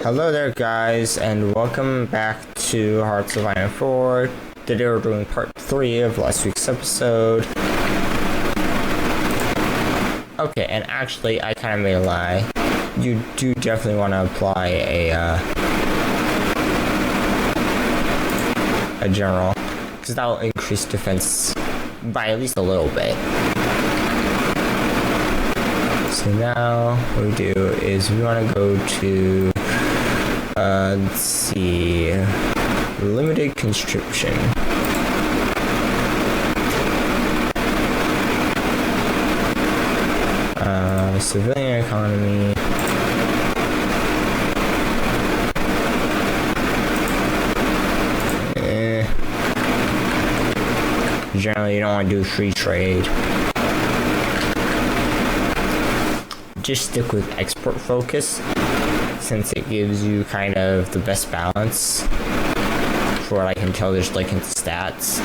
Hello there guys, and welcome back to Hearts of Iron 4. Today we're doing part 3 of last week's episode. Okay, and actually I kind of made a lie. You do definitely want to apply a general, because that will increase defense by at least a little bit. So now what we do is we want to go to let's see, limited conscription. Civilian economy. Generally, you don't want to do free trade. Just stick with export focus, since it gives you kind of the best balance for what I can tell there's like into stats.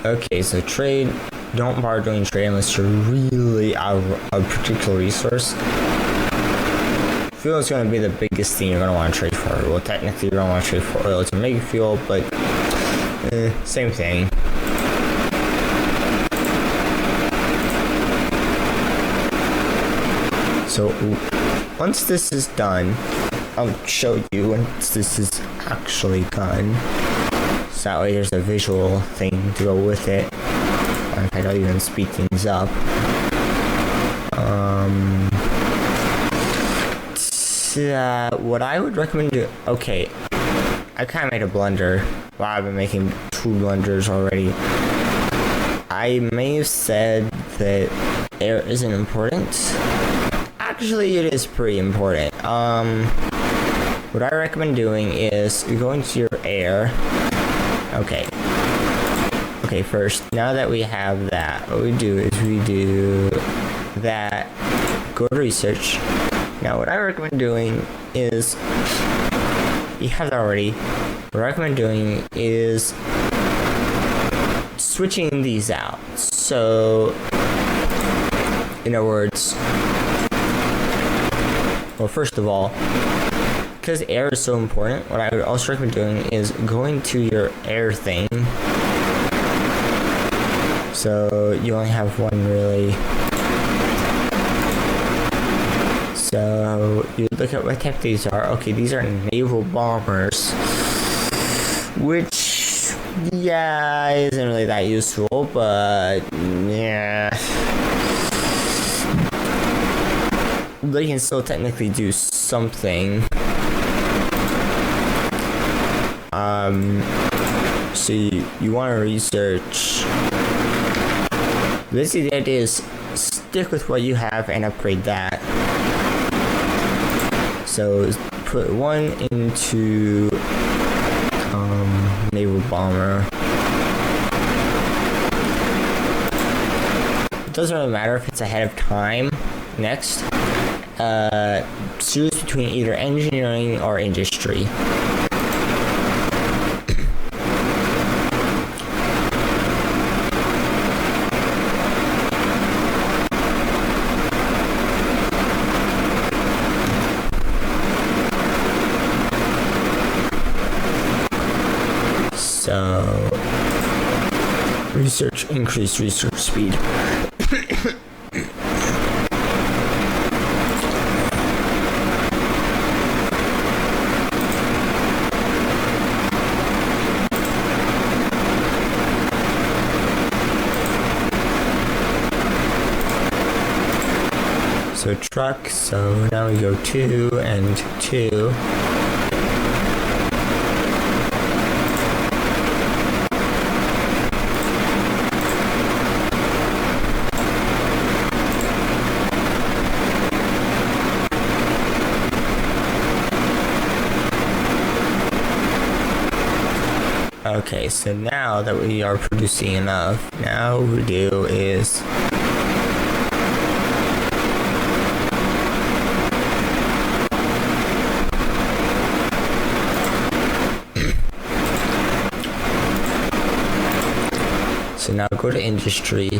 Okay, so trade, don't bother doing trade unless you're really out of a particular resource. Fuel is going to be the biggest thing you're going to want to trade for. Well, technically you're going to want to trade for oil to make fuel, but same thing. So once this is done, I'll show you once this is actually done. So that way there's a visual thing to go with it. In fact, I'll even speed things up. What I would recommend do. Okay, I kind of made a blunder. Wow, I've been making 2 blunders already. I may have said that air isn't important. Actually, it is pretty important. What I recommend doing is going to your air. Okay, first, now that we have that, what we do is we do that, go to research. Now, what I recommend doing is, you have that already, what I recommend doing is switching these out. So, in other words, well, first of all, because air is so important, what I would also recommend doing is going to your air thing. So you only have one really. So you look at what type these are. Okay, these are naval bombers, which, yeah, isn't really that useful, but yeah. They can still technically do something. So you want to research. Basically, the idea is stick with what you have and upgrade that. So put one into naval bomber. It doesn't really matter if it's ahead of time. Next, choose between either engineering or industry. So, research, increase research speed. So truck, so now we go 2 and 2. Okay, so now that we are producing enough, now what we do is So now go to industry.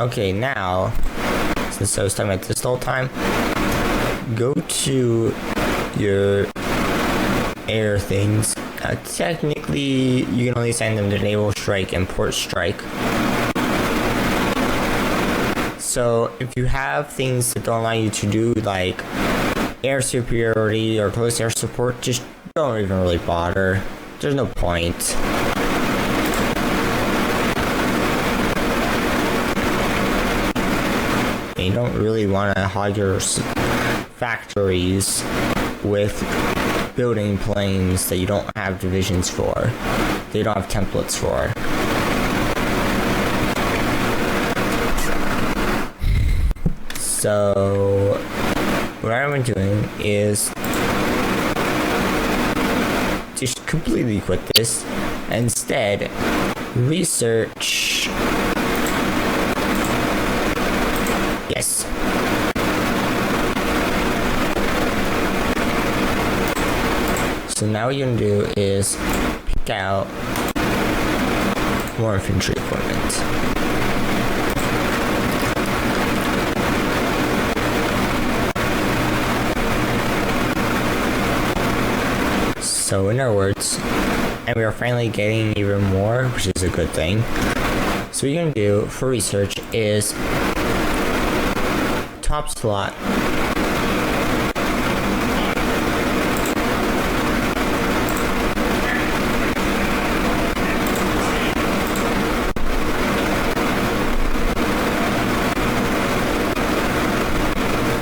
Okay, now, since I was talking about this the whole time, go to your air things. Technically, you can only assign them to naval strike and port strike. So if you have things that don't allow you to do like air superiority or close air support, just don't even really bother. There's no point. And you don't really want to hog your factories with building planes that you don't have divisions for, that you don't have templates for. So what I've been doing is just completely quit this. Instead, research. Yes. So now what you're gonna do is pick out more infantry equipment. So in other words, and we are finally getting even more, which is a good thing. So what you're gonna do for research is top slot.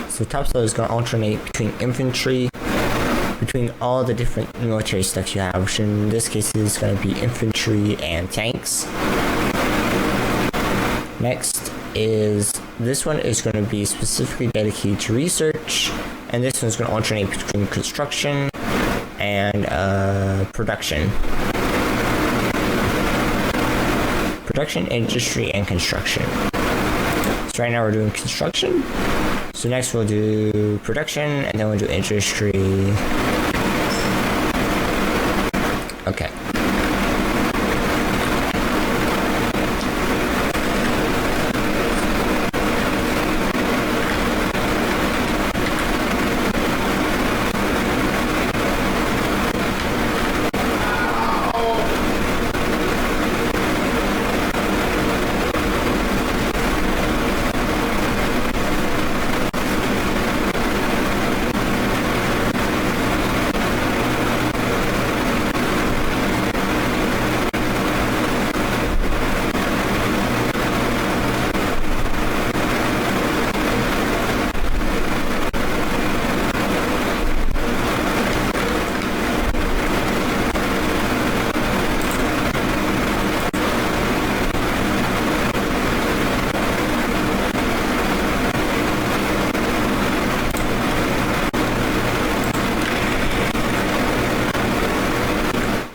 So top slot is going to alternate between infantry, between all the different military stuff you have, which in this case is going to be infantry and tanks. Next is, this one is going to be specifically dedicated to research, and this one's going to alternate between construction and production. Production, industry, and construction. So right now we're doing construction. So next we'll do production, and then we'll do industry. Okay.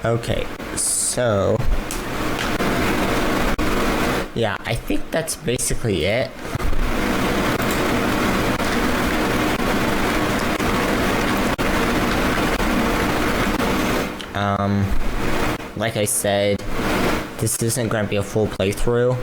Okay, so yeah, I think that's basically it. Like I said, this isn't going to be a full playthrough.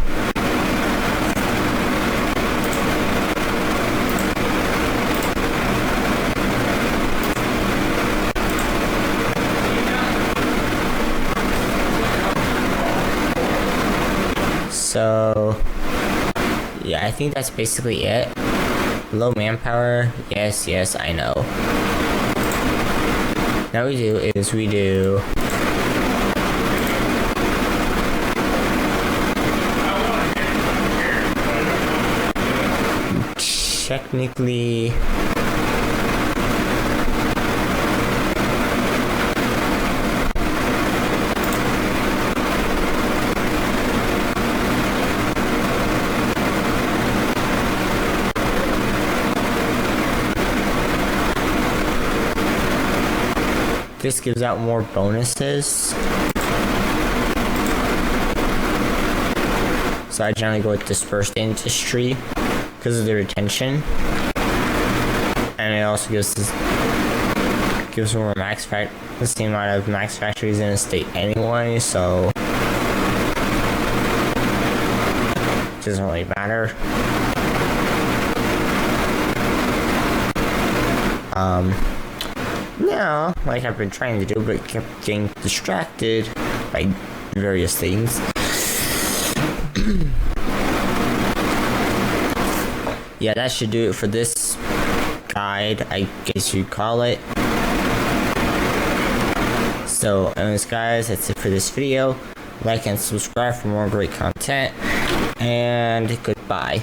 So yeah, I think that's basically it. Low manpower, yes, I know. Now what we do is we do technically this gives out more bonuses. So I generally go with dispersed industry because of the retention. And and it also gives more the same amount of max factories in a state anyway, so it doesn't really matter. Yeah, like I've been trying to do, but kept getting distracted by various things. Yeah, that should do it for this guide, I guess you'd call it. So, anyways guys, that's it for this video. Like and subscribe for more great content, and goodbye.